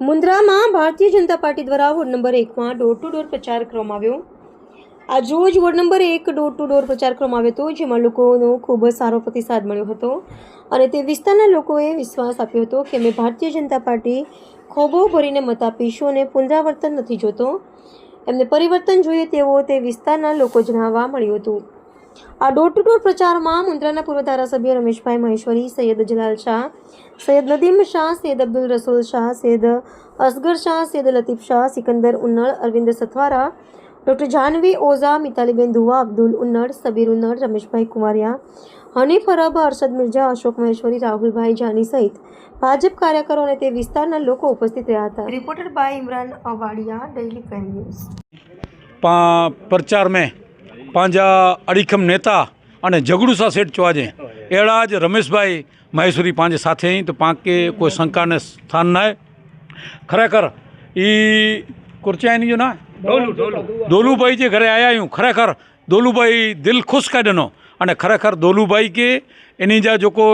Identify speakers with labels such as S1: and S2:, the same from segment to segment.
S1: મુન્દ્રામાં Bharatiya Janata Party દ્વારા ward number 1માં door to door પ્રચાર કરવામાં આવ્યો। આજ રોજ ward number 1 door to door પ્રચાર કરવામાં આવ્યો હતો, જેમાં લોકોનો ખૂબ જ સારો પ્રતિસાદ મળ્યો હતો અને તે વિસ્તારના લોકોએ વિશ્વાસ આપ્યો હતો કે અમે ભારતીય જનતા પાર્ટી ખોબો ભરીને મત આપીશું અને પુનરાવર્તન નથી જોતો, એમને પરિવર્તન જોઈએ તેવો તે વિસ્તારના લોકો જણાવવા મળ્યું હતું। આ ડોર ટુ ડોર પ્રચારમાં મુન્દ્રાના પૂર્વ ધારાસભ્ય રમેશભાઈ મહેશ્વરી, સૈયદ જલાલ શાહ, સૈયદ નદીમ શાહ, સૈયદ અબ્દુલ રસૂલ શાહ, સૈયદ અસગર શાહ, સૈયદ લતીફ શાહ, સિકંદર ઉન્નડ, અરવિંદ સથવારા, ડૉક્ટર જાહ્નવી ઓઝા, મિતાલીબેન ધુવા, અબ્દુલ ઉન્નડ, સબીર ઉન્નડ, રમેશભાઈ કુમારિયા, હનીફ અરબ, અરશદ મિર્ઝા, અશોક મહેશ્વરી, રાહુલભાઈ જાની સહિત ભાજપ કાર્યકરો અને તે વિસ્તારના લોકો ઉપસ્થિત રહ્યા હતા। Reporter by Imran Avadiya, daily prime news.
S2: प्रचार में पांजा अड़ीखम नेता अने जगड़ूसा सेठ चुआजे एड़ा ज रमेशभाई महेश्वरी पांजे साथे ही तो पाके कोई शंका ने स्थान ना है। खरेखर ई कुर्चाई जो ना दोलूभाई जे घरे आया हूँ, खरेखर दोलूभाई दिल खुश कर देनो अने खरेखर दोलूभाई के एनी जा जो को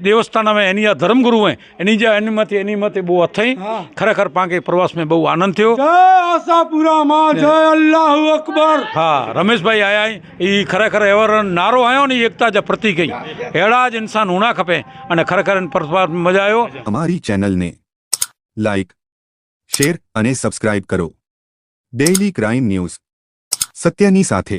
S2: देवस्थान में एनी जा धर्मगुरु हैं एनी जा एनी मते बहु अथई। खरेखर पाके प्रवास में बहु आनंद थयो।
S3: जय आशापुरा मां, जय अल्लाह अकबर।
S2: हाँ, रमेश भाई आया ई खरेखर एवर नारो आयो ने एकता जा प्रतीक ही एड़ा ज इंसान होना खपे अने खरेखर इन प्रवास में मजा आयो।
S4: हमारी चैनल ने लाइक, शेर अने सब्सक्राइब करो। डेली क्राइम न्यूज़ सत्यनी साथे।